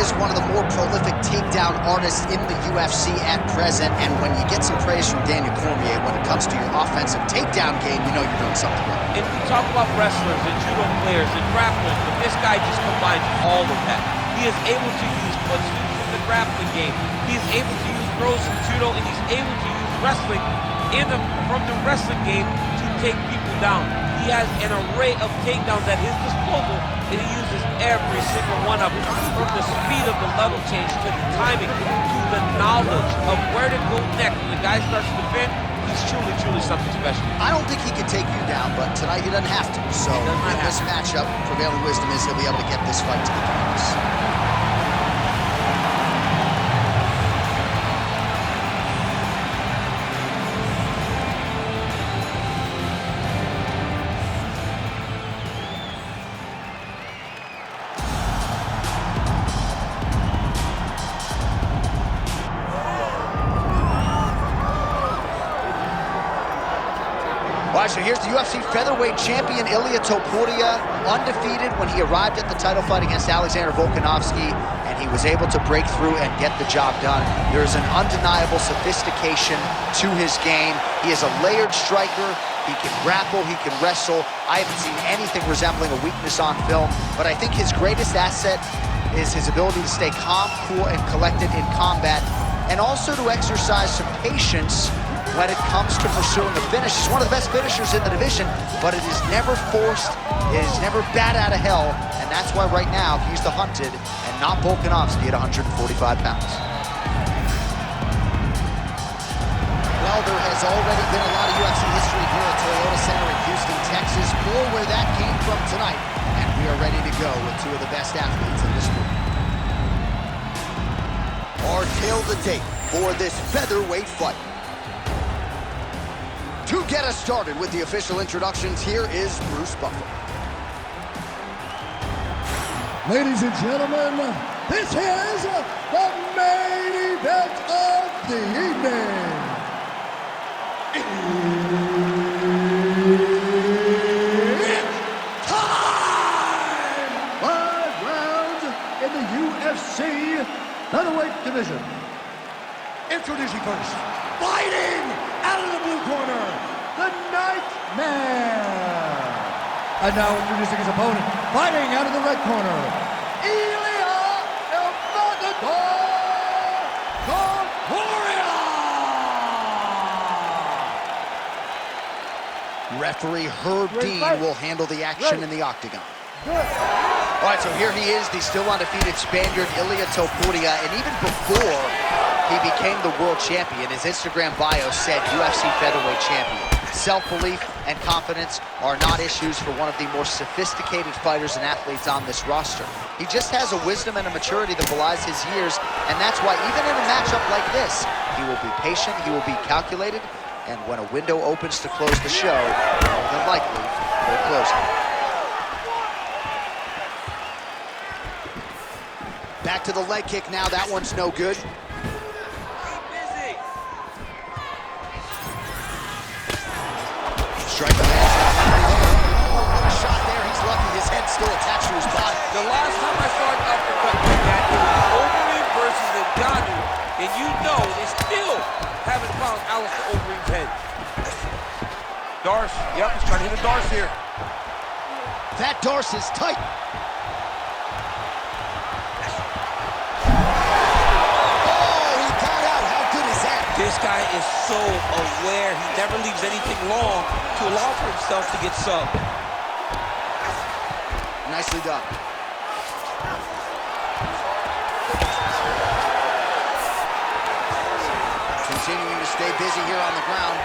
is one of the more prolific takedown artists in the UFC at present, and when you get some praise from Daniel Cormier when it comes to your offensive takedown game, you know you're doing something right. And we talk about wrestlers and judo players and grapplers, but this guy just combines all of that. He is able to use punches from the grappling game. He is able to use throws from judo, and he's able to use wrestling from the wrestling game to take people down. He has an array of takedowns at his disposal, and he uses every single one of them, from the speed of the level change to the timing to the knowledge of where to go next. When the guy starts to defend, he's truly, truly something special. I don't think he can take you down, but tonight he doesn't have to. So in this matchup, prevailing wisdom is he'll be able to get this fight to the canvas. All right, so here's the UFC featherweight champion, Ilia Topuria, undefeated when he arrived at the title fight against Alexander Volkanovski, and he was able to break through and get the job done. There is an undeniable sophistication to his game. He is a layered striker. He can grapple, he can wrestle. I haven't seen anything resembling a weakness on film, but I think his greatest asset is his ability to stay calm, cool, and collected in combat, and also to exercise some patience when it comes to pursuing a finish. He's one of the best finishers in the division, but it is never forced, it is never bat out of hell, and that's why right now he's the hunted and not Volkanovski at 145 pounds. Well, there has already been a lot of UFC history here at Toyota Center in Houston, Texas, more where that came from tonight, and we are ready to go with two of the best athletes in this sport. Our tail the tape for this featherweight fight. To get us started with the official introductions, here is Bruce Buffer. Ladies and gentlemen, this is the main event of the evening. It's time! 5 rounds in the UFC featherweight division. Introducing first, fighting out of the blue corner, the Nightmare. And now introducing his opponent, fighting out of the red corner, Ilia Topuria. Referee Herb Dean will handle the action in the octagon. All right, so here he is, the still undefeated Spaniard, Ilia Topuria, and even before he became the world champion, his Instagram bio said UFC featherweight champion. Self-belief and confidence are not issues for one of the more sophisticated fighters and athletes on this roster. He just has a wisdom and a maturity that belies his years, and that's why even in a matchup like this, he will be patient, he will be calculated, and when a window opens to close the show, more than likely, he'll close it. Back to the leg kick now, that one's no good. Strike the man. What a shot there. He's lucky his head's still attached to his body. The last time I saw an uppercut like that, it was Overeem versus Ngannou, and you know they still haven't found Alistair Overeem's head. Darce, yep, he's trying to hit a Darce here. That Darce is tight. This guy is so aware. He never leaves anything long to allow for himself to get subbed. Nicely done. Continuing to stay busy here on the ground.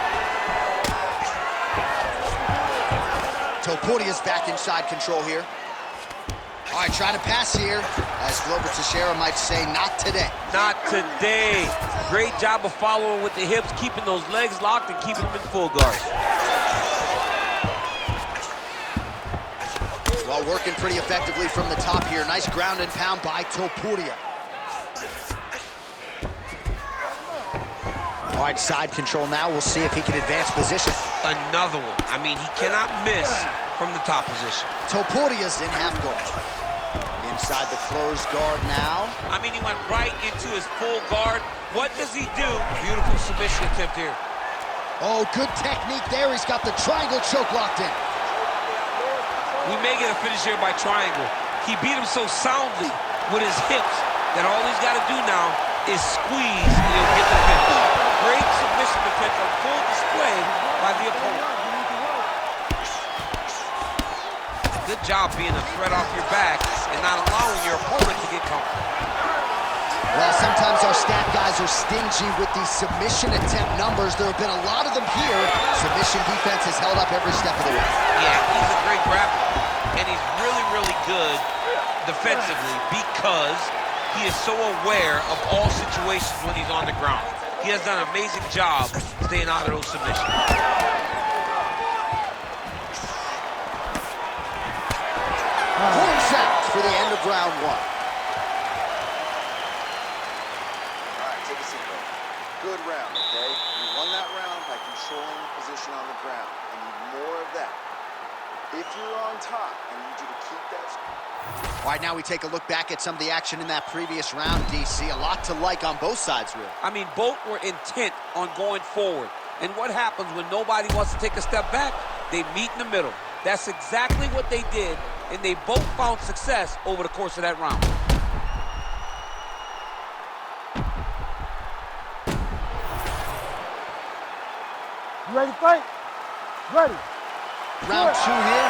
Topuria's back inside control here. All right, trying to pass here. As Glover Teixeira might say, not today. Not today. Great job of following with the hips, keeping those legs locked and keeping them in full guard. Well, working pretty effectively from the top here. Nice ground and pound by Topuria. All right, side control now. We'll see if he can advance position. Another one. I mean, he cannot miss from the top position. Topuria's in half guard. In Inside the closed guard now. I mean, he went right into his full guard. What does he do? Beautiful submission attempt here. Oh, good technique there. He's got the triangle choke locked in. We may get a finish here by triangle. He beat him so soundly with his hips that all he's got to do now is squeeze and he'll get the finish. Great submission defense on full display by the opponent. Good job being a threat off your back and not allowing your opponent to get comfortable. Well, sometimes our stat guys are stingy with these submission attempt numbers. There have been a lot of them here. Submission defense has held up every step of the way. Yeah, he's a great grappler, and he's really, really good defensively because he is so aware of all situations when he's on the ground. He has done an amazing job staying out of those submissions. Horns out for the end of round one. All right, take a seat, bro. Good round, okay? You won that round by controlling the position on the ground. I need more of that. If you're on top, I need you to keep that. All right, now we take a look back at some of the action in that previous round, DC. A lot to like on both sides, really. I mean, both were intent on going forward. And what happens when nobody wants to take a step back? They meet in the middle. That's exactly what they did, and they both found success over the course of that round. You ready to fight? Ready. Round two here.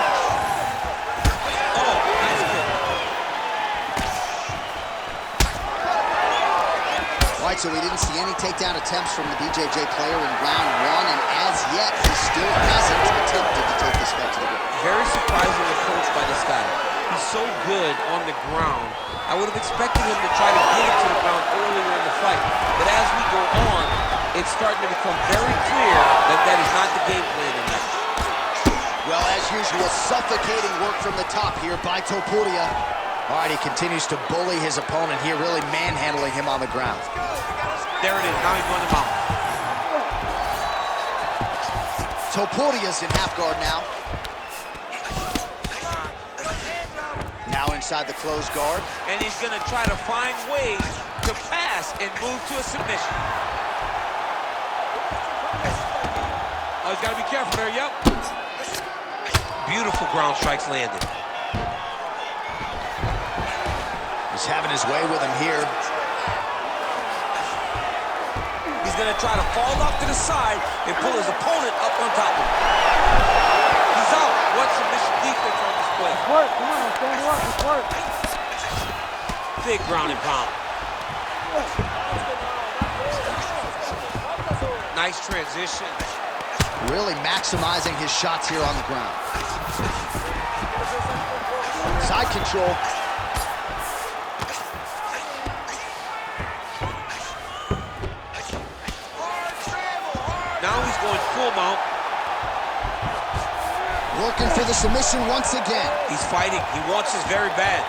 Oh, nice kick. All right, so we didn't see any takedown attempts from the BJJ player in round one, and as yet, he still hasn't attempted to take this fight to the ground. Very surprising approach by this guy. He's so good on the ground. I would have expected him to try to get it to the ground earlier in the fight. But as we go on, it's starting to become very clear that that is not the game plan tonight. Well, as usual, suffocating work from the top here by Topuria. All right, he continues to bully his opponent here, really manhandling him on the ground. There it is. Now he's running him out. Topuria's in half guard now. Now inside the closed guard. And he's going to try to find ways to pass and move to a submission. Oh, he's got to be careful there. Yep. Beautiful ground strikes landed. He's having his way with him here. He's going to try to fall off to the side and pull his opponent up on top of him. He's out. What submission defense on display. It's work. Come on, stand up. It's work. Big ground and pound. Nice transition. Really maximizing his shots here on the ground. Side control. Now he's going full mount. Working for the submission once again. He's fighting. He wants this very bad.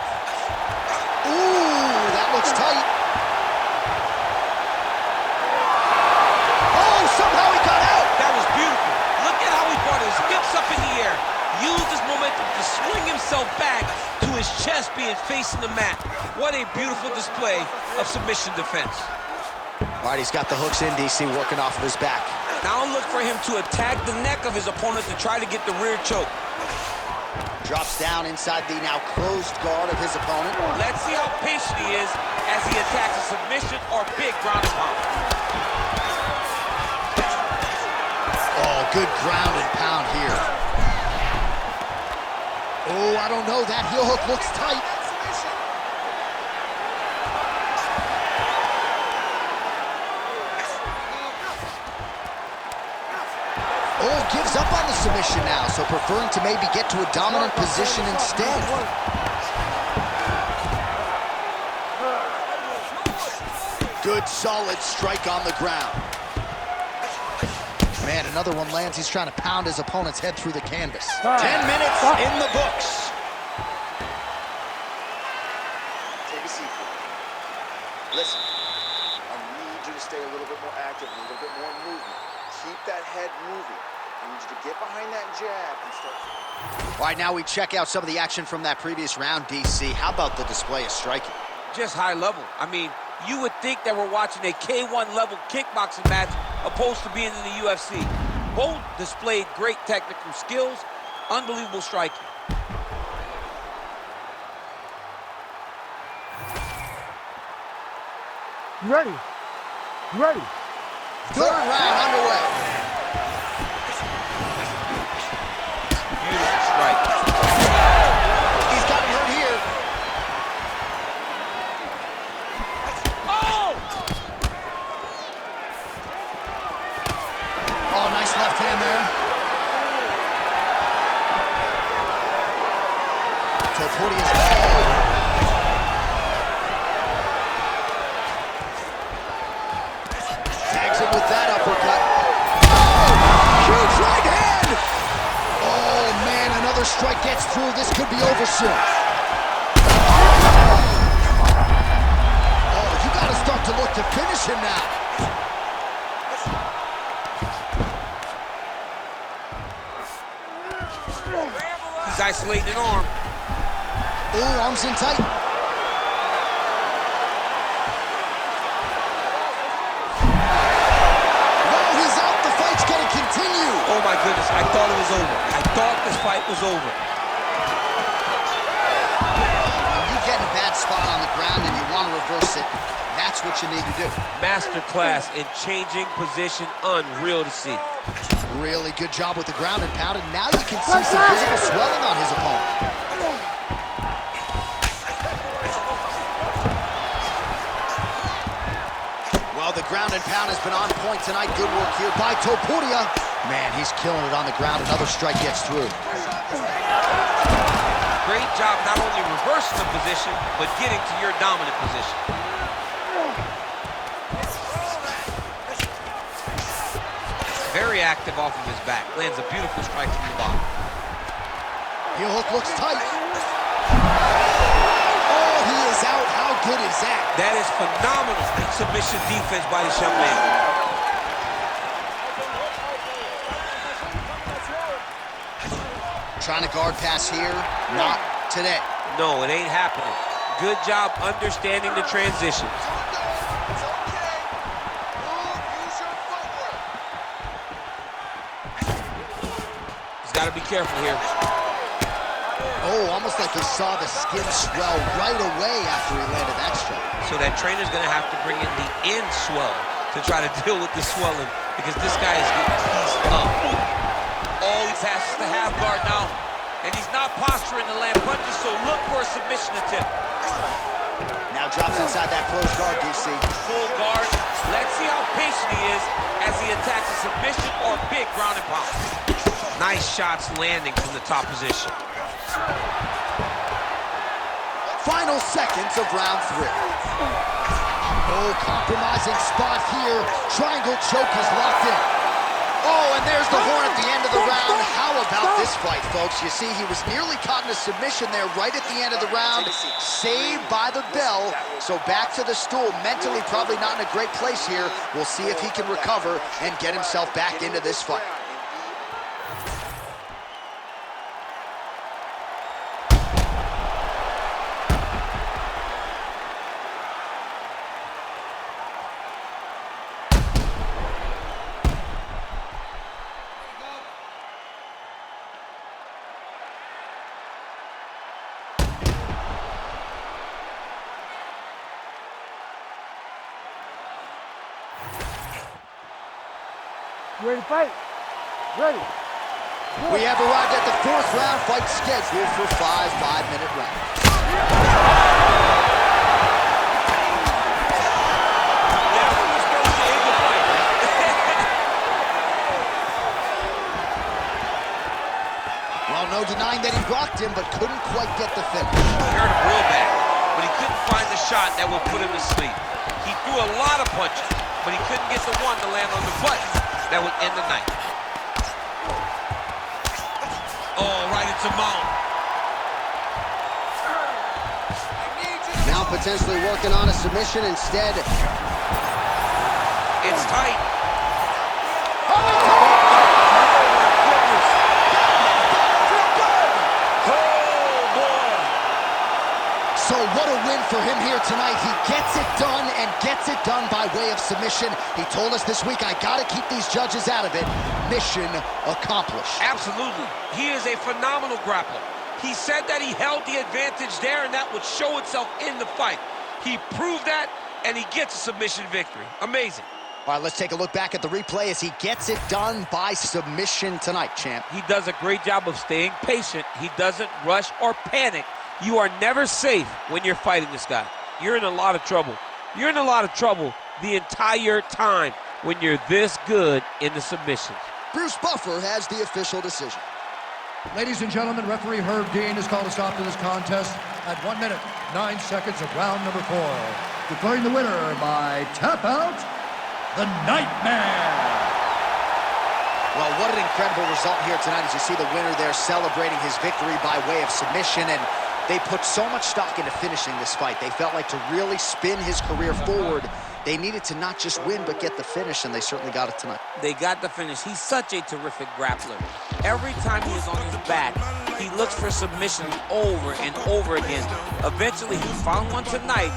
Ooh, that looks tight. Oh, somehow he got out. That was beautiful. Look at how he brought his hips up in the air. Used his momentum to swing himself back to his chest being facing the mat. What a beautiful display of submission defense. All right, he's got the hooks in, DC, working off of his back. Now look for him to attack the neck of his opponent to try to get the rear choke. Drops down inside the now closed guard of his opponent. Let's see how patient he is as he attacks a submission or big ground and pound. Oh, good ground and pound here. Oh, I don't know. That heel hook looks tight. Oh, gives up on the submission now, so preferring to maybe get to a dominant position instead. Good, solid strike on the ground. Man, another one lands. He's trying to pound his opponent's head through the canvas. 10 minutes in the books. Take a seat. Listen, I need you to stay a little bit more active, a little bit more movement. Keep that head moving. I need you to get behind that jab and start. All right, now we check out some of the action from that previous round, DC. How about the display of striking? Just high level. I mean, you would think that we're watching a K1 level kickboxing match opposed to being in the UFC. Both displayed great technical skills, unbelievable striking. You ready? You ready? Third round underway. Beautiful strike. He's got him hurt here. Oh! Oh, nice left hand there. Topuria's tags him with that uppercut. Oh! Huge right hand! Oh, man, another strike gets through. This could be over soon. Oh, you got to start to look to finish him now. He's isolating an arm. Ooh, arms in tight. Continue. Oh my goodness, I thought it was over. I thought this fight was over. When you get in a bad spot on the ground and you want to reverse it, that's what you need to do. Masterclass in changing position, unreal to see. Really good job with the ground and pound, and now you can see some visible swelling on his opponent. Well, the ground and pound has been on point tonight. Good work here by Topuria. Man, he's killing it on the ground. Another strike gets through. Great job not only reversing the position, but getting to your dominant position. Very active off of his back. Lands a beautiful strike from the bottom. Heel hook looks tight. He is out. How good is that? That is phenomenal submission defense by this young man. Trying to guard pass here. Not today. No, it ain't happening. Good job understanding the transition. It's okay. Use your footwork. He's got to be careful here. Oh, almost like he saw the skin swell right away after he landed that strike. So that trainer's going to have to bring in the end swell to try to deal with the swelling because this guy is getting pieced up. Oh, he passes the half guard now. And he's not posturing to land punches, so look for a submission attempt. Now drops inside that closed guard, DC. Full guard. Let's see how patient he is as he attacks a submission or big ground and pound. Nice shots landing from the top position. Final seconds of round 3. Oh, compromising spot here. Triangle choke is locked in. Oh, and there's the horn at the end of the round. How about this fight, folks? You see, he was nearly caught in a submission there right at the end of the round. Saved by the bell. So back to the stool. Mentally probably not in a great place here. We'll see if he can recover and get himself back into this fight. You ready to fight? Ready. We have arrived at the 4th round fight scheduled for 5 5-minute rounds. Well, no denying that he rocked him, but couldn't quite get the finish. He hurt him real bad, but he couldn't find the shot that would put him to sleep. He threw a lot of punches, but he couldn't get the one to land on the button that would end the night. Oh, right into mount. Now potentially working on a submission instead. It's tight. for him here tonight. He gets it done and gets it done by way of submission. He told us this week, I gotta keep these judges out of it. Mission accomplished. Absolutely. He is a phenomenal grappler. He said that he held the advantage there and that would show itself in the fight. He proved that, and he gets a submission victory. Amazing. All right, let's take a look back at the replay as he gets it done by submission tonight, champ. He does a great job of staying patient. He doesn't rush or panic. You are never safe when you're fighting this guy. You're in a lot of trouble. You're in a lot of trouble the entire time when you're this good in the submissions. Bruce Buffer has the official decision. Ladies and gentlemen, referee Herb Dean has called a stop to this contest at 1 minute, 9 seconds of round number 4. Declaring the winner by tap out, the Nightmare. Well, what an incredible result here tonight as you see the winner there celebrating his victory by way of submission, and they put so much stock into finishing this fight. They felt like to really spin his career forward, they needed to not just win, but get the finish, and they certainly got it tonight. They got the finish. He's such a terrific grappler. Every time he is on his back, he looks for submissions over and over again. Eventually, he found one tonight